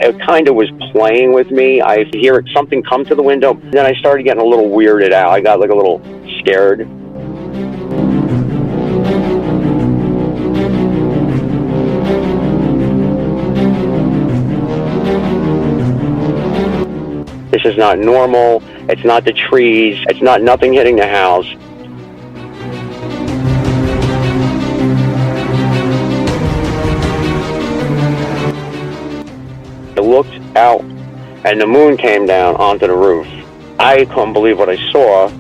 It kind of was playing with me. I hear something come to the window. Then I started getting a little weirded out. I got like a little scared. This is not normal. It's not the trees. It's not nothing hitting the house. I looked out and the moon came down onto the roof. I couldn't believe what I saw.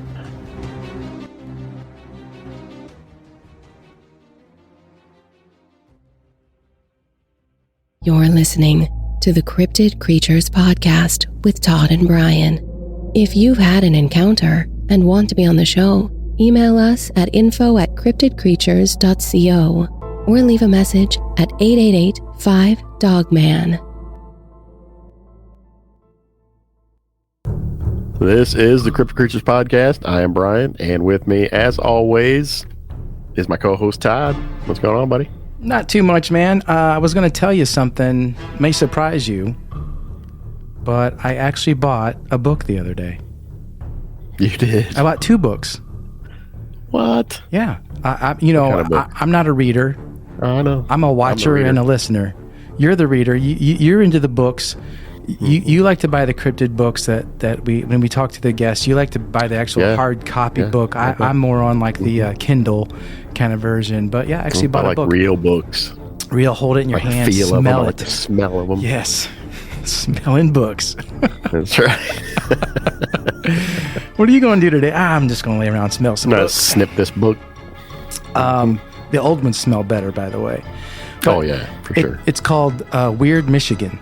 You're listening to the Cryptid Creatures Podcast with Todd and Brian. If you've had an encounter and want to be on the show, email us at info@cryptidcreatures.co or leave a message at 888-5-DOG-MAN. This is the Cryptid Creatures Podcast. I am Brian, and with me, as always, is my co-host Todd. What's going on, buddy? Not too much, man. I was going to tell you something, may surprise you, but I actually bought a book the other day. You did? I bought 2 books. What? Yeah. I'm not a reader. I know. I'm a watcher and a listener. You're the reader. You're into the books. You like to buy the cryptid books that when we talk to the guests, you like to buy the actual hard copy book. I'm more on like the Kindle kind of version. But yeah, I actually bought a book. Real books. Real, hold it in your hand, feel smell them, it. I like the smell of them. Yes. Smelling books. That's right. What are you going to do today? I'm just going to lay around and smell some books. Snip this book. The old ones smell better, by the way. But oh, yeah, for sure. It's called Weird Michigan.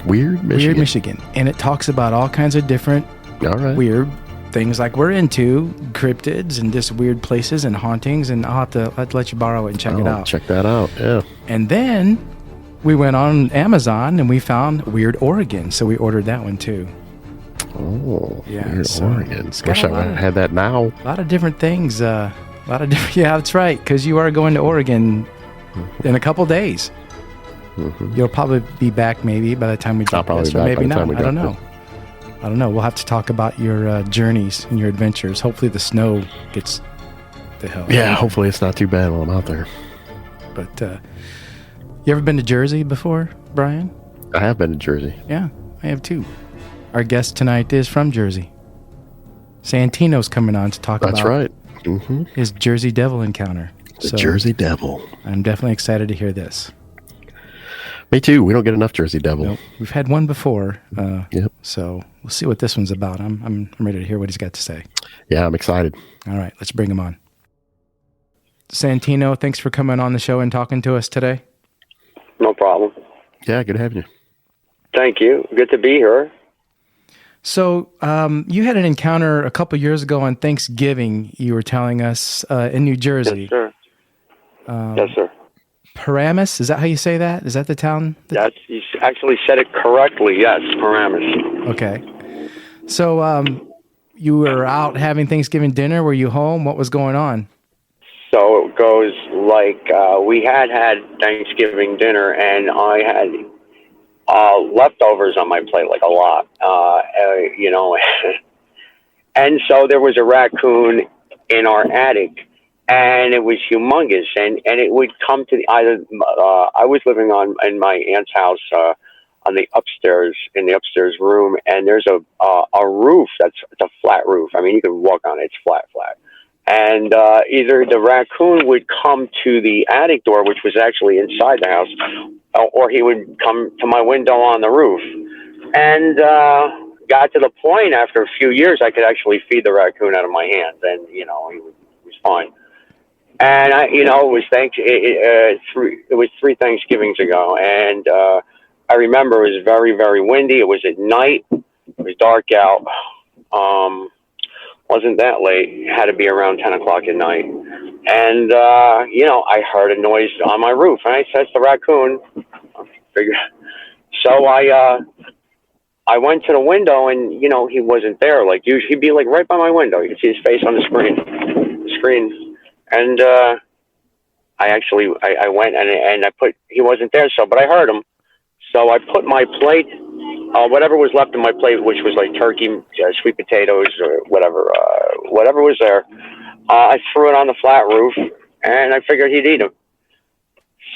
Weird Michigan. And it talks about all kinds of different weird things like we're into, cryptids and just weird places and hauntings. And I'll have to let you borrow it and check it out. Check that out, yeah. And then we went on Amazon and we found Weird Oregon. So we ordered that one too. Oh, yeah, Weird Oregon. Wish I had that now. A lot of different things. Yeah, that's right. Because you are going to Oregon in a couple days. Mm-hmm. You'll probably be back maybe by the time we drop this, or maybe not. I don't know. We'll have to talk about your journeys and your adventures. Hopefully the snow gets the hell. Yeah, hopefully it's not too bad while I'm out there. But you ever been to Jersey before, Brian? I have been to Jersey. Yeah, I have too. Our guest tonight is from Jersey. Santino's coming on to talk about his Jersey Devil encounter. The Jersey Devil. I'm definitely excited to hear this. Me too. We don't get enough Jersey Devil. Nope. We've had one before. Yep. So we'll see what this one's about. I'm ready to hear what he's got to say. Yeah, I'm excited. All right, let's bring him on. Santino, thanks for coming on the show and talking to us today. No problem. Yeah, good having you. Thank you. Good to be here. So you had an encounter a couple years ago on Thanksgiving, you were telling us, in New Jersey. Yes, sir. Yes, sir. Paramus, is that how you say that? Is that the town? You actually said it correctly. Yes, Paramus. Okay. So you were out having Thanksgiving dinner. Were you home? What was going on? So it goes like we had Thanksgiving dinner, and I had leftovers on my plate, like a lot, and so there was a raccoon in our attic, and it was humongous, and it would come to I was living in my aunt's house on the upstairs, in the upstairs room, and there's a roof it's a flat roof. I mean, you can walk on it, it's flat. And either the raccoon would come to the attic door, which was actually inside the house, or he would come to my window on the roof. And got to the point after a few years I could actually feed the raccoon out of my hands, and he was fine. And it was 3 Thanksgivings ago, and I remember it was very, very windy. It was at night. It was dark out. Wasn't that late. It had to be around 10 o'clock at night. And, I heard a noise on my roof. And I said, it's the raccoon. So I went to the window, and, he wasn't there. Usually he'd be right by my window. You could see his face on the screen. And I went and he wasn't there, but I heard him. So I put my plate, whatever was left of my plate, which was like turkey, sweet potatoes, or whatever was there. I threw it on the flat roof, and I figured he'd eat them.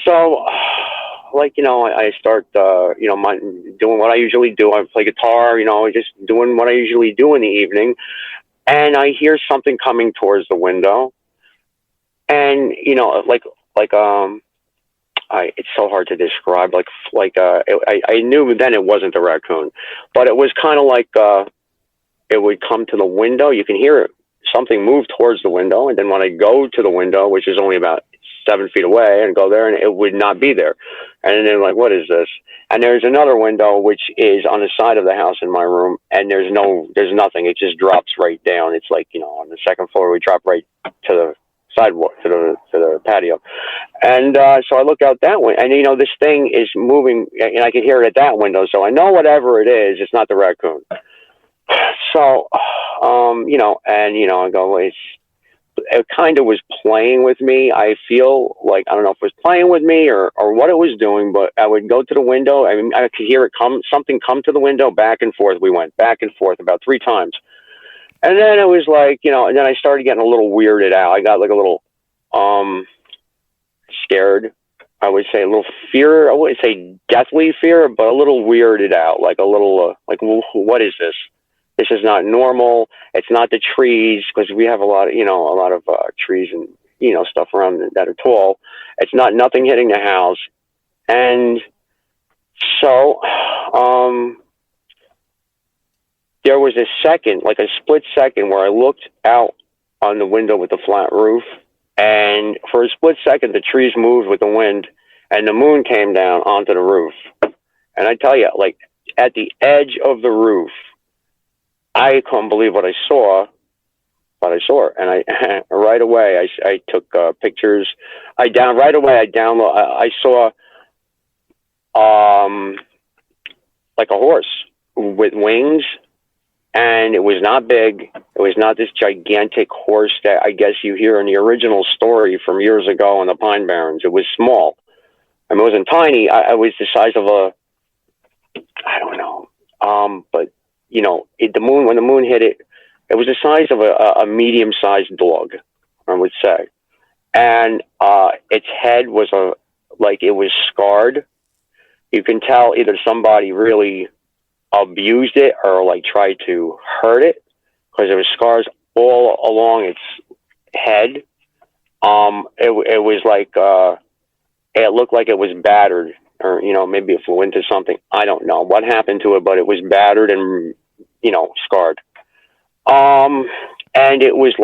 So, I start, doing what I usually do. I play guitar, just doing what I usually do in the evening. And I hear something coming towards the window. And, it's so hard to describe. I knew then it wasn't a raccoon, but it was kind of like, it would come to the window. You can hear it. Something move towards the window. And then when I go to the window, which is only about 7 feet away, and go there, and it would not be there. And then like, what is this? And there's another window, which is on the side of the house in my room. And there's nothing. It just drops right down. It's like, on the second floor, we drop right to the sidewalk, to the patio. And so I look out that way, and this thing is moving, and I can hear it at that window. So I know whatever it is, it's not the raccoon. So, I go, well, it kind of was playing with me. I feel like, I don't know if it was playing with me or what it was doing, but I would go to the window. I mean, I could hear something come to the window, back and forth. We went back and forth about 3 times. And then it was like, and then I started getting a little weirded out. I got like a little, scared. I would say a little fear. I wouldn't say deathly fear, but a little weirded out, like a little, what is this? This is not normal. It's not the trees, because we have a lot of trees and, stuff around that are tall. It's nothing hitting the house. And so, there was a second, like a split second, where I looked out on the window with the flat roof. And for a split second, the trees moved with the wind, and the moon came down onto the roof. And I tell you, like at the edge of the roof, I couldn't believe what I saw, but I saw it. And I right away I took pictures. I saw like a horse with wings, and it was not big. It was not this gigantic horse that I guess you hear in the original story from years ago in the Pine Barrens. It was small. I mean, it wasn't tiny. I was the size of I don't know. But when the moon hit it, it was the size of a medium-sized dog, I would say. And its head was it was scarred. You can tell either somebody really abused it or tried to hurt it, because there was scars all along its head. It was like it looked like it was battered, or maybe it flew into something. I don't know what happened to it, but it was battered and scarred. And it was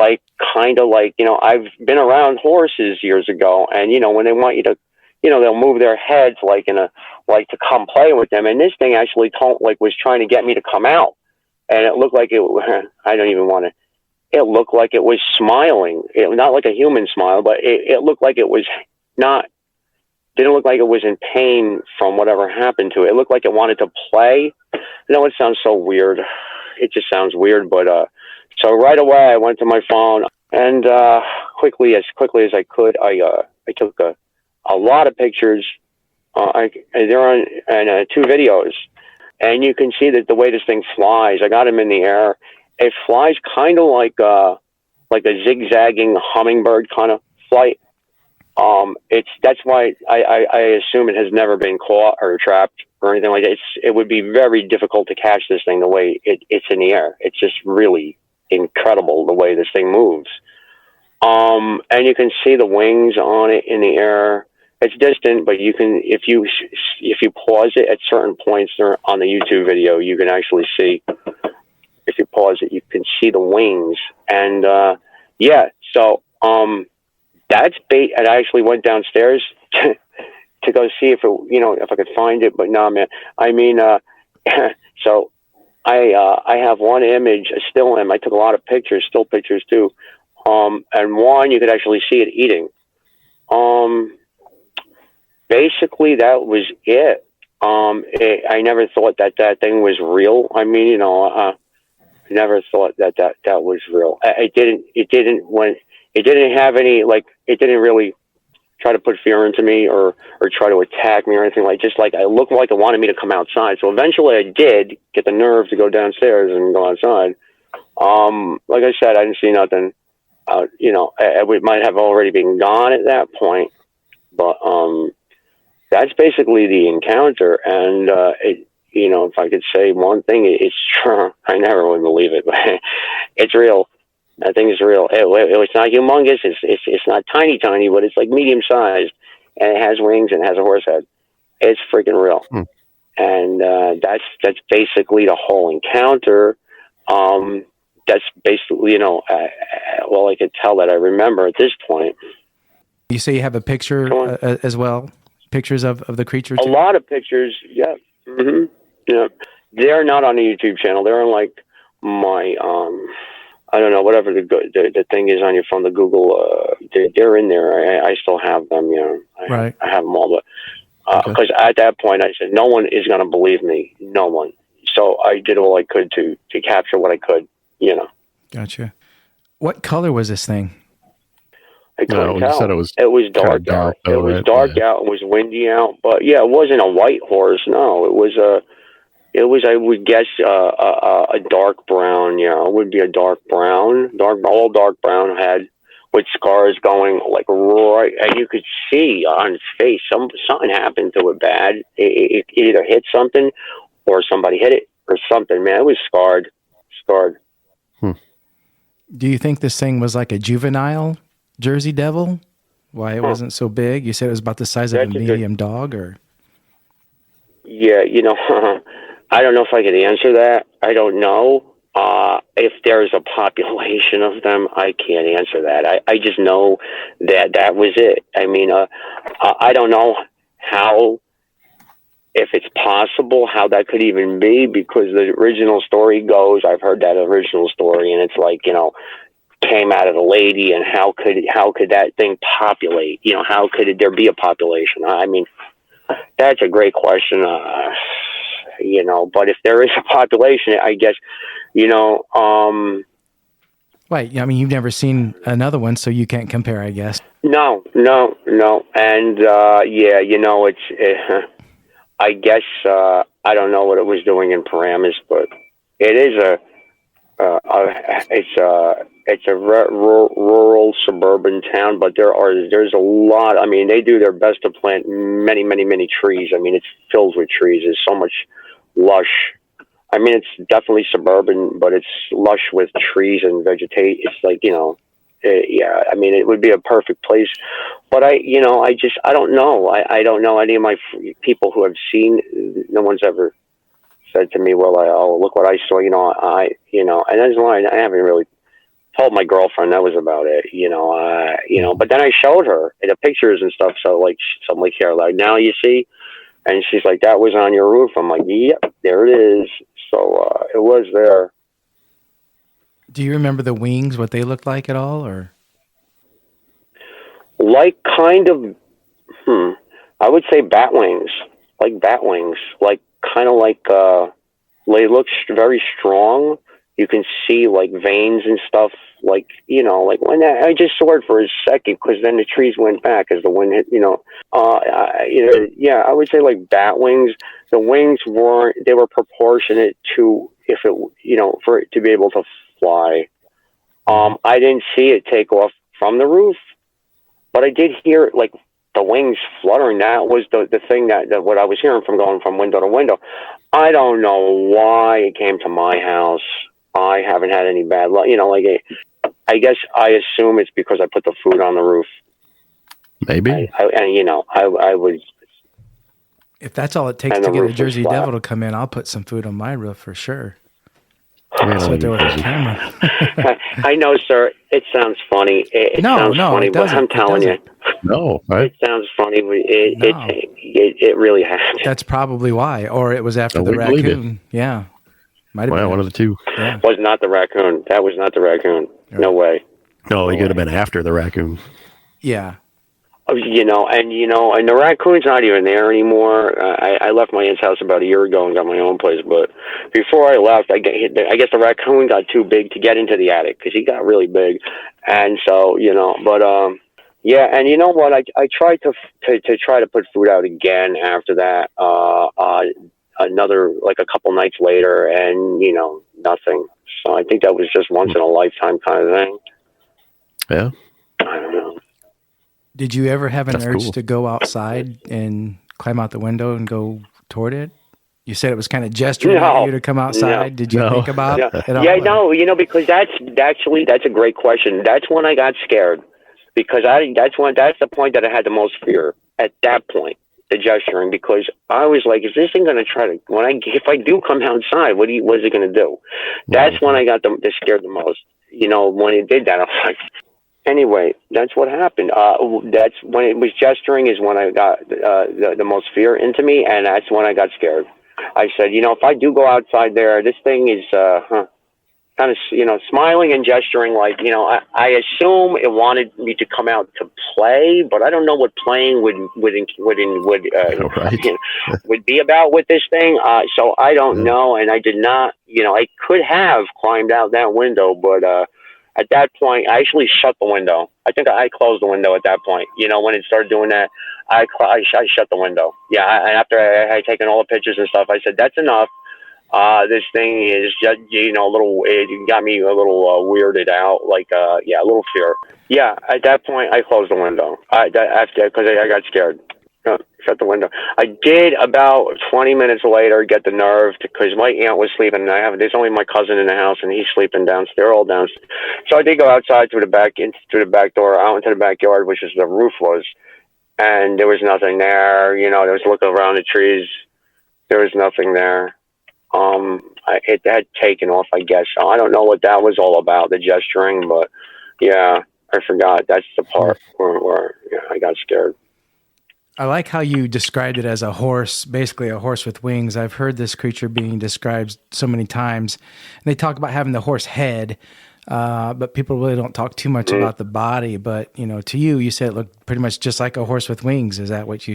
kind of like I've been around horses years ago, and when they want you to, they'll move their heads to come play with them. And this thing actually was trying to get me to come out, and it looked like it. I don't even want to. It looked like it was smiling. Not like a human smile, but it looked like it was not. Didn't look like it was in pain from whatever happened to it. It looked like it wanted to play. I know it sounds so weird. It just sounds weird, but so right away I went to my phone, and quickly as I could, I took a lot of pictures. They're on 2 videos, and you can see that the way this thing flies. I got him in the air. It flies kind of like a zigzagging hummingbird kind of flight. That's why I assume it has never been caught or trapped or anything like that. It would be very difficult to catch this thing the way it's in the air. It's just really incredible the way this thing moves. And you can see the wings on it in the air. It's distant, but you can, if you pause it at certain points on the YouTube video, you can actually see, if you pause it, you can see the wings. And, so, that's bait. And I actually went downstairs to go see if I could find it, but no, man. I mean, so I have one image, a still image. I took a lot of pictures, still pictures too. And one, you could actually see it eating. Basically that was it. I never thought that thing was real. I mean, I never thought that was real. It didn't have any, it didn't really try to put fear into me or try to attack me or anything like I looked like it wanted me to come outside. So eventually I did get the nerve to go downstairs and go outside. Like I said, I didn't see nothing. We might have already been gone at that point, but that's basically the encounter. And if I could say one thing, it's true. I never would believe it, but it's real. That thing is real. It's not humongous. It's not tiny, but it's like medium sized, and it has wings and it has a horse head. It's freaking real. And that's basically the whole encounter. That's basically, well, I could tell that I remember at this point. You say you have a picture as well? Pictures of the creature too? A lot of pictures, yeah. Mm-hmm. Yeah. They're not on the YouTube channel. They're on like my, I don't know, whatever the thing is on your phone, the Google, they're in there. I still have them, Right. I have them all, but because at that point I said, no one is going to believe me. No one. So I did all I could to capture what I could, Gotcha. What color was this thing? I couldn't tell. You said it was dark out. It was dark out. It was windy out. But yeah, it wasn't a white horse. No, it was I would guess a dark brown. Yeah, it would be a dark brown, all dark brown head with scars going like right, and you could see on its face something happened to it bad. It either hit something, or somebody hit it, or something. Man, it was scarred. Do you think this thing was like a juvenile Jersey Devil? Why it wasn't so big? You said it was about the size of a medium dog, or? Yeah, I don't know if I could answer that. I don't know. If there's a population of them, I can't answer that. I just know that was it. I mean, I don't know how, if it's possible, how that could even be, because the original story goes, I've heard that original story, and it's like, came out of the lady, and how could that thing populate? How could there be a population? I mean, that's a great question. But if there is a population, I guess, Right. I mean, you've never seen another one, so you can't compare, I guess. No. And, I guess, I don't know what it was doing in Paramus, but it is it's a rural suburban town, but there's a lot. I mean, they do their best to plant many, many, many trees. I mean, it's filled with trees. There's so much lush. I mean, it's definitely suburban, but it's lush with trees and vegetation. It's like, yeah, I mean, it would be a perfect place, but I don't know. I don't know any of my people who have seen. No one's ever said to me, well, look what I saw, and that's why I haven't really told my girlfriend. That was about it, but then I showed her the pictures and stuff. So like, something like here, like, now you see, and she's like, that was on your roof. I'm like, yep, there it is. So, it was there. Do you remember the wings, what they looked like at all, or? Like kind of, I would say bat wings, like kind of like, they look very strong. You can see like veins and stuff, like, like when I just saw it for a second, because then the trees went back as the wind hit, yeah, I would say like bat wings. The wings they were proportionate to, if it, for it to be able to fly. I didn't see it take off from the roof, but I did hear like the wings fluttering. That was the thing that what I was hearing from going from window to window. I don't know why it came to my house. I haven't had any bad luck. I guess I assume it's because I put the food on the roof. Maybe. I would. If that's all it takes to get a Jersey Devil to come in, I'll put some food on my roof for sure. Right there with a camera. I know, sir. It sounds funny. It sounds funny, but I'm telling you. No, right? It sounds funny. It really has. That's probably why. Or it was after the raccoon. Yeah. Might have been. One of the two. Yeah. Was not the raccoon. That was not the raccoon. Right. No way. No, he could have been after the raccoon. Yeah. And the raccoon's not even there anymore. I left my aunt's house about a year ago and got my own place. But before I left, I guess the raccoon got too big to get into the attic because he got really big. And so, Yeah, and you know what? I tried to try to put food out again after that. Another like a couple nights later, and nothing. So I think that was just once in a lifetime kind of thing. Yeah. I don't know. Did you ever have an That's urge cool. to go outside and climb out the window and go toward it? You said it was kind of gesturing at you to come outside. Did you think about it at all? Yeah, no, because that's a great question. That's when I got scared, because that's the point that I had the most fear at that point, the gesturing, because I was like, is this thing going to try to, if I do come outside, what is it going to do? That's when I got scared the most. When it did that, I was like, anyway, that's what happened. That's when it was gesturing is when I got the most fear into me, and that's when I got scared. I said, if I do go outside there, this thing is kind of, smiling and gesturing like, I assume it wanted me to come out to play, but I don't know what playing would would be about with this thing. So I don't know, and I did not, I could have climbed out that window, but at that point, I actually shut the window. I think I closed the window at that point. When it started doing that, I shut the window. Yeah, after I had taken all the pictures and stuff, I said, that's enough. This thing is just, a little, it got me a little weirded out, like, a little fear. Yeah, at that point, I closed the window. Because I got scared. Shut the window. I did about 20 minutes later get the nerve because my aunt was sleeping, and there's only my cousin in the house, and he's sleeping downstairs. They're all downstairs. So I did go outside through the back door, out into the backyard, which is the roof was, and there was nothing there. There was looking around the trees. There was nothing there. It had taken off, I guess. I don't know what that was all about, the gesturing, but yeah, I forgot. That's the part where I got scared. I like how you described it as a horse, basically a horse with wings. I've heard this creature being described so many times. And they talk about having the horse head, but people really don't talk too much about the body. But to you said it looked pretty much just like a horse with wings. Is that what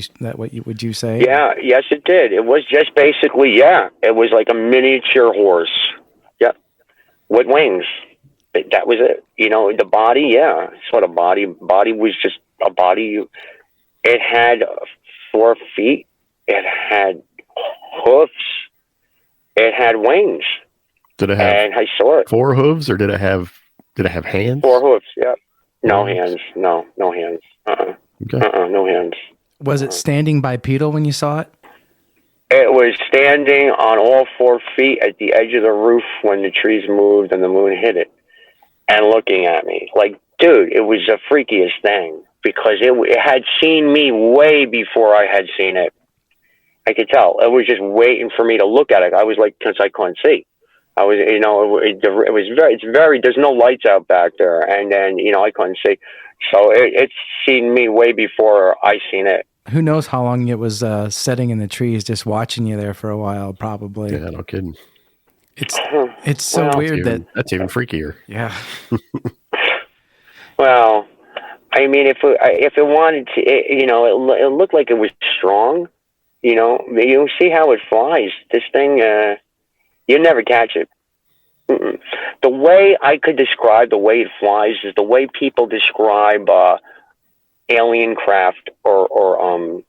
would you say? Yeah, yes, it did. It was just basically, it was like a miniature horse. Yep, with wings. That was it. The body, sort of body. Body was just a body. It had 4 feet. It had hoofs. It had wings. Did it have? And I saw it. 4 hooves, or did it have hands? 4 hoofs. Yeah. No hands. No hands. Okay. No hands. Was it standing bipedal when you saw it? It was standing on all 4 feet at the edge of the roof when the trees moved and the moon hit it, and looking at me like, dude, it was the freakiest thing. Because it had seen me way before I had seen it. I could tell. It was just waiting for me to look at it. I was like, because I couldn't see. I was, it was very, there's no lights out back there. And then, I couldn't see. So it's seen me way before I seen it. Who knows how long it was sitting in the trees, just watching you there for a while, probably. Yeah, no kidding. It's so weird that's even freakier. Yeah. Well, I mean, if it wanted to, it looked like it was strong. You see how it flies. This thing, you never catch it. Mm-mm. The way I could describe the way it flies is the way people describe alien craft or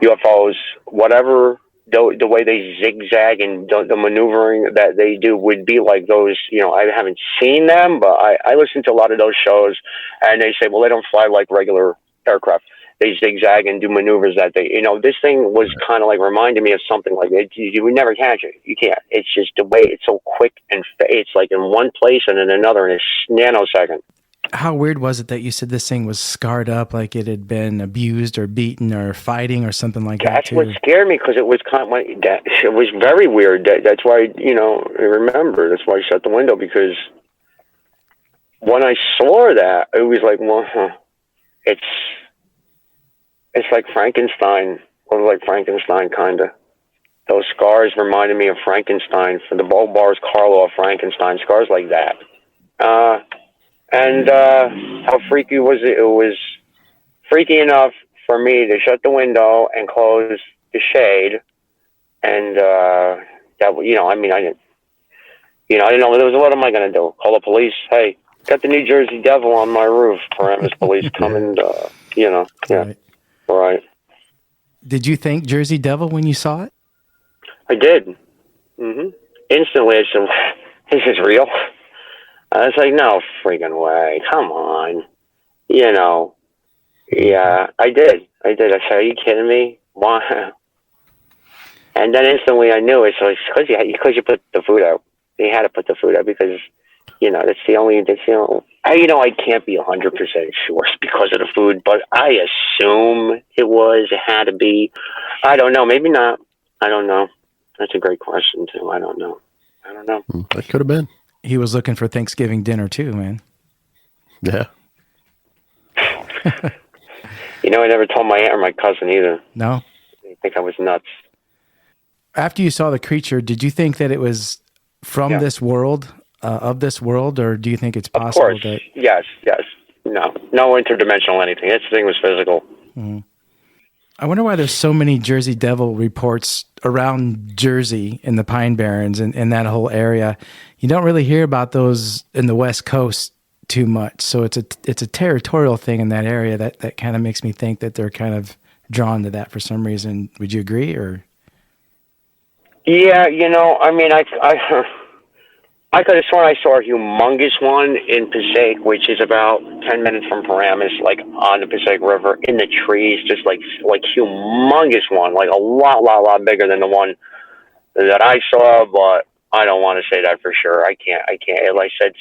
UFOs, whatever. The way they zigzag and the maneuvering that they do would be like those, I haven't seen them, but I listen to a lot of those shows, and they say, well, they don't fly like regular aircraft. They zigzag and do maneuvers that they, this thing was kind of like reminding me of something like it. You would never catch it. You can't. It's just the way it's so quick and it's like in one place and in another in a nanosecond. How weird was it that you said this thing was scarred up, like it had been abused or beaten or fighting or something like that? That's what scared me, because it was it was very weird. That's why I remember. That's why I shut the window, because when I saw that, it was like, well, it's like Frankenstein, or like Frankenstein kind of. Those scars reminded me of Frankenstein, for the Boris Karloff Frankenstein scars like that. And how freaky was it? It was freaky enough for me to shut the window and close the shade. And I didn't know. There was, what am I going to do? Call the police? Hey, Got the New Jersey Devil on my roof. Paramus police coming. Yeah. Right. Did you think Jersey Devil when you saw it? I did. Mm-hmm. Instantly, I said, "This is real." I was like, "No freaking way! Come on!" Yeah, I did. I said, "Are you kidding me? Why?" And then instantly, I knew it. So it's because you put the food out. They had to put the food out because that's the only. I can't be 100% sure because of the food, but I assume it had to be. I don't know. Maybe not. I don't know. That's a great question too. I don't know. That could have been. He was looking for Thanksgiving dinner too, man. Yeah. I never told my aunt or my cousin either. No. They think I was nuts. After you saw the creature, did you think that it was from this world, of this world, or do you think it's possible of course. Yes. No interdimensional anything. This thing was physical. Mm-hmm. I wonder why there's so many Jersey Devil reports around Jersey in the Pine Barrens and that whole area. You don't really hear about those in the West Coast too much. So it's a territorial thing in that area that kind of makes me think that they're kind of drawn to that for some reason. Would you agree? Or yeah, I could have sworn I saw a humongous one in Passaic, which is about 10 minutes from Paramus, like on the Passaic River, in the trees, just like humongous one, like a lot bigger than the one that I saw, but I don't want to say that for sure. I can't. Like I said,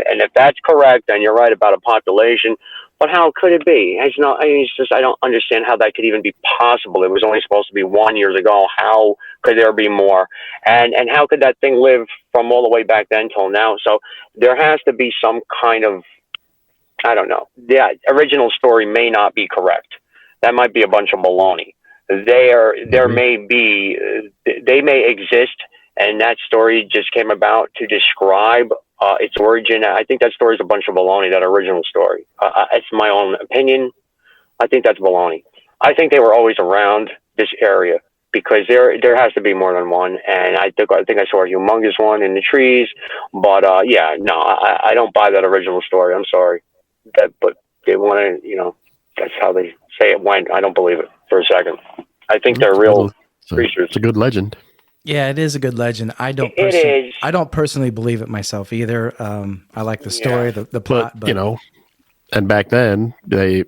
and if that's correct, then you're right about a population. But how could it be? It's just I don't understand how that could even be possible. It was only supposed to be 1 year ago. How could there be more? And how could that thing live from all the way back then till now? So there has to be some kind of, I don't know. The original story may not be correct. That might be a bunch of baloney. There may be, they may exist, and that story just came about to describe its origin. I think that story is a bunch of baloney, that original story. It's my own opinion. I think that's baloney. I think they were always around this area because there has to be more than one. And I think I saw a humongous one in the trees. But I don't buy that original story. I'm sorry. But they want to, that's how they say it went. I don't believe it for a second. I think they're real creatures. It's a good legend. Yeah, it is a good legend. I don't personally believe it myself either. I like the story, the plot, but and back then they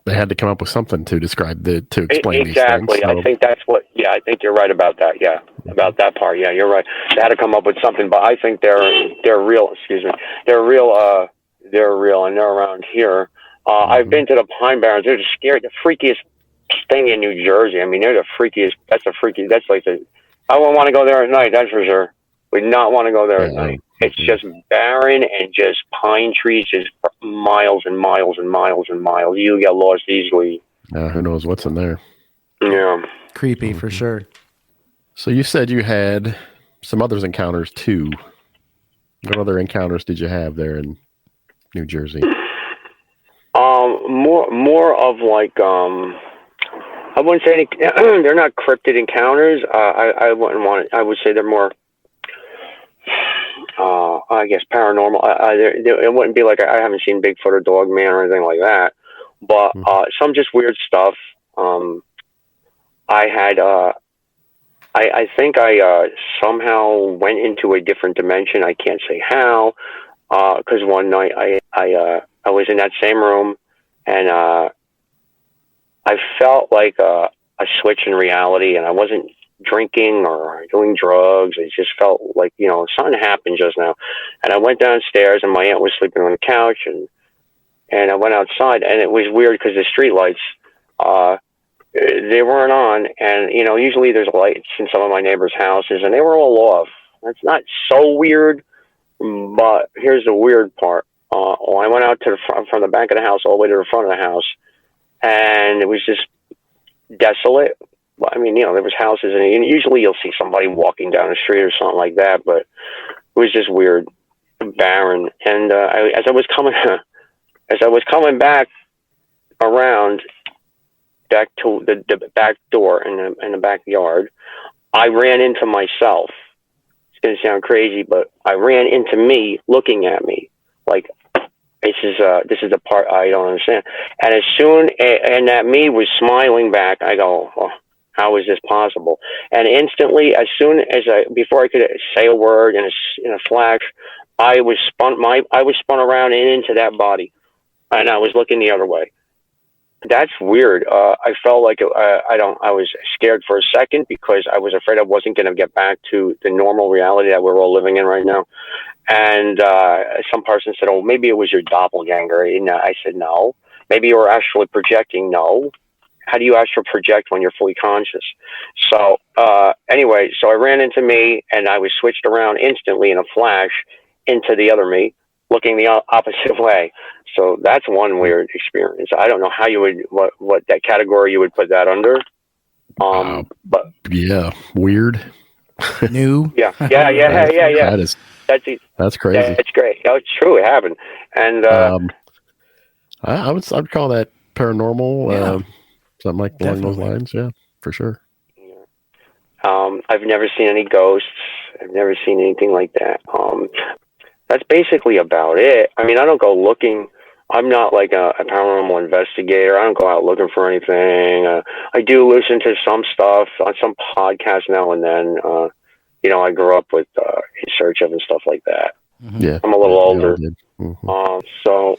had to come up with something to explain these things. Exactly. So. I think that's what. Yeah, I think you're right about that. Yeah, about that part. Yeah, you're right. They had to come up with something, but I think they're real. Excuse me. They're real, and they're around here. I've been to the Pine Barrens. They're the freakiest thing in New Jersey. I mean, they're the freakiest. That's like I wouldn't want to go there at night, that's for sure. Would not want to go there at night. It's just barren and just pine trees, just miles and miles and miles and miles. You get lost easily. Who knows what's in there? Yeah. Creepy for sure. So you said you had some other encounters too. What other encounters did you have there in New Jersey? More of like, I wouldn't say any, they're not cryptid encounters. I wouldn't want it. I would say they're more, I guess paranormal. It wouldn't be like I haven't seen Bigfoot or Dogman or anything like that, but some just weird stuff. I had, I think I somehow went into a different dimension. I can't say how, because one night I was in that same room and I felt like a switch in reality, and I wasn't drinking or doing drugs. It just felt like, something happened just now. And I went downstairs, and my aunt was sleeping on the couch, and I went outside, and it was weird because the street lights, they weren't on, and, usually there's lights in some of my neighbors' houses, and they were all off. That's not so weird, but here's the weird part. I went out to the front, from the back of the house all the way to the front of the house, and it was just desolate. I mean, there was houses, and usually you'll see somebody walking down the street or something like that, but it was just weird, barren. And as I was coming back around back to the back door in the backyard, I ran into myself. it's going to sound crazy, but I ran into me looking at me like, this is the part I don't understand. And and that me was smiling back, I go, oh, how is this possible? And instantly, before I could say a word in a flash, I was spun around and into that body, and I was looking the other way. That's weird. I felt like I was scared for a second because I was afraid I wasn't going to get back to the normal reality that we're all living in right now. And some person said, "Oh, maybe it was your doppelganger." And I said, "No." Maybe you were actually projecting. No. How do you actually project when you're fully conscious? So anyway, so I ran into me, and I was switched around instantly in a flash into the other me, looking the opposite way. So that's one weird experience. I don't know how you would what that category you would put that under. But yeah, weird. New. Yeah. That's crazy. That's great. Oh, it's true. It happened. And I'd call that paranormal. Something like along those Definitely. lines. Yeah, for sure. I've never seen any ghosts. I've never seen anything like that. That's basically about it. I mean, I don't go looking. I'm not like a paranormal investigator. I don't go out looking for anything. I do listen to some stuff on some podcasts now and then. I grew up with In Search of and stuff like that. Mm-hmm. Yeah, I'm a little older. Mm-hmm. So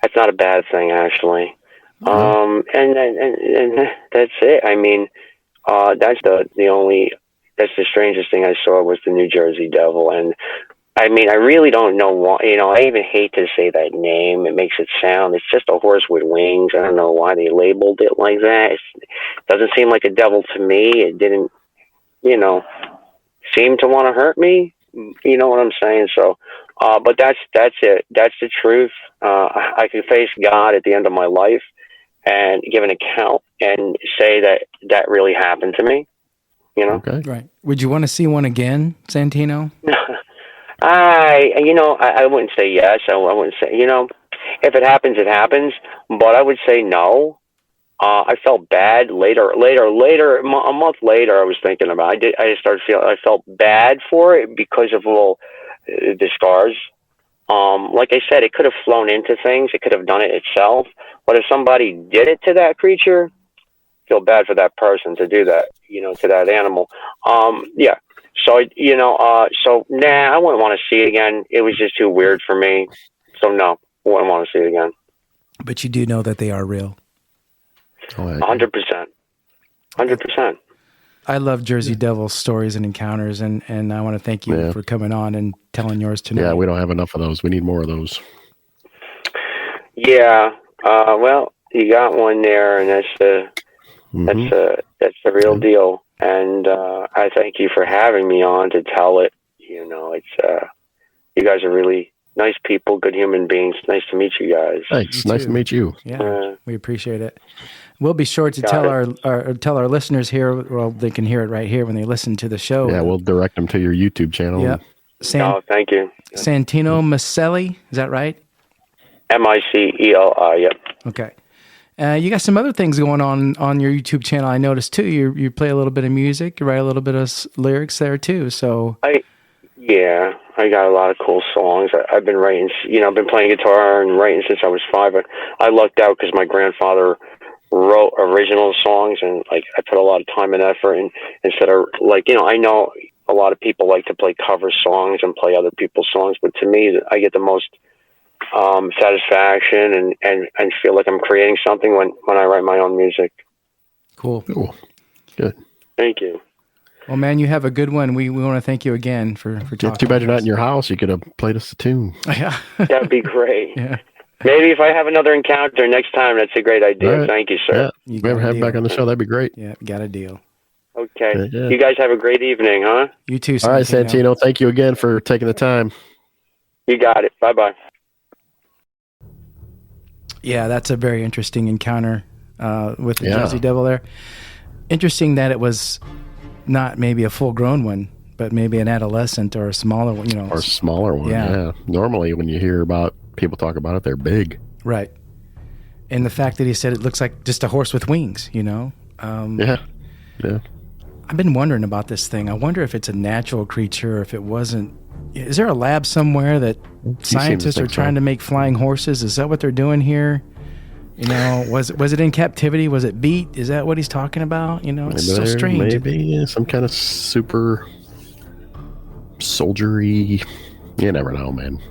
that's not a bad thing, actually. Mm-hmm. And that's it. I mean, that's the strangest thing I saw was the New Jersey Devil. And I mean, I really don't know why, I even hate to say that name. It makes it sound, it's just a horse with wings. I don't know why they labeled it like that. It doesn't seem like a devil to me. It didn't, seem to want to hurt me. You know what I'm saying? So, but that's it. That's the truth. I can face God at the end of my life and give an account and say that really happened to me. Okay. Right. Would you want to see one again, Santino? I wouldn't say yes. I wouldn't say, if it happens, it happens. But I would say no. I felt bad later, a month later, I was thinking about it. I felt bad for it because of the scars. Like I said, it could have flown into things. It could have done it itself. But if somebody did it to that creature, I feel bad for that person to do that, to that animal. Yeah. So, I wouldn't want to see it again. It was just too weird for me. So no, I wouldn't want to see it again. But you do know that they are real. 100%. 100%. I love Jersey Devil stories and encounters, and I want to thank you for coming on and telling yours tonight. Yeah, we don't have enough of those. We need more of those. Yeah. Well, you got one there, and that's the real deal. And I thank you for having me on to tell it. It's you guys are really nice people, good human beings. Nice to meet you guys. Thanks. Nice to meet you. Yeah, we appreciate it. We'll be sure to tell our listeners here. Well, they can hear it right here when they listen to the show. Yeah, we'll direct them to your YouTube channel. Yeah. Thank you. Santino Miceli, is that right? Miceli. Yep. Okay. You got some other things going on your YouTube channel. I noticed too. You play a little bit of music. You write a little bit of lyrics there too. So I got a lot of cool songs. I've been writing. I've been playing guitar and writing since I was 5. I lucked out because my grandfather wrote original songs, and I put a lot of time and effort. And instead of I know a lot of people like to play cover songs and play other people's songs, but to me, I get the most satisfaction and feel like I'm creating something when I write my own music. Cool. Good. Thank you. Well, man, you have a good one. We want to thank you again for talking. Too bad you're not in your house. You could have played us a tune. Yeah. That'd be great. Yeah. Maybe if I have another encounter next time, that's a great idea. Right. Thank you, sir. Yeah. If we ever have him back on the show, that'd be great. Yeah, got a deal. Okay. Yeah. You guys have a great evening, huh? You too, Santino. All right, Santino. Thank you again for taking the time. You got it. Bye-bye. Yeah, that's a very interesting encounter with the Jersey Devil there. Interesting that it was not maybe a full-grown one, but maybe an adolescent or a smaller one, Or a smaller one, yeah. Normally, when you hear about people talk about it, they're big. Right. And the fact that he said it looks like just a horse with wings, Yeah. I've been wondering about this thing. I wonder if it's a natural creature or if it wasn't. Is there a lab somewhere that scientists are trying to make flying horses? Is that what they're doing here? You know, was it in captivity? Was it beat? Is that what he's talking about? You know, it's so strange. Maybe some kind of super soldiery. You never know, man.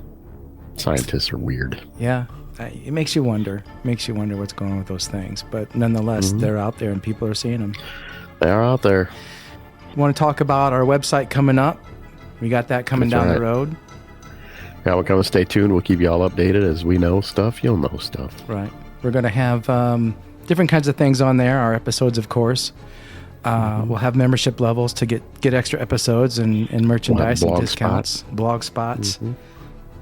Scientists are weird. Yeah, it makes you wonder. Makes you wonder what's going on with those things. But nonetheless, they're out there and people are seeing them. They are out there. Want to talk about our website coming up? We got that coming down the road. Yeah, we'll come and stay tuned. We'll keep you all updated as we know stuff. You'll know stuff. Right. We're going to have different kinds of things on there. Our episodes, of course. We'll have membership levels to get extra episodes and merchandise and discounts, blog spots.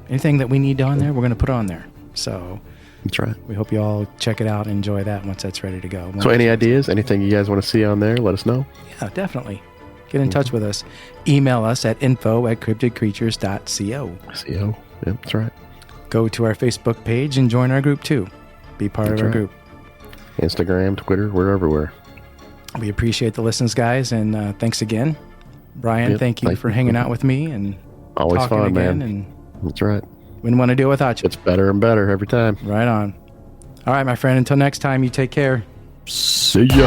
Anything that we need on there, we're going to put on there. So that's right. We hope you all check it out and enjoy that once that's ready to go. So any ideas, anything you guys want to see on there, let us know. Yeah, definitely. Get in touch with us. Email us at info@cryptidcreatures.co. Yep, that's right. Go to our Facebook page and join our group too. Be part of our group. Instagram, Twitter, we're everywhere. We appreciate the listens, guys, and thanks again. Brian, thank you for hanging out with me and always talking fun, again. man. And that's right. Wouldn't want to do it without you. It's better and better every time. Right on. All right, my friend, until next time, you take care. See ya.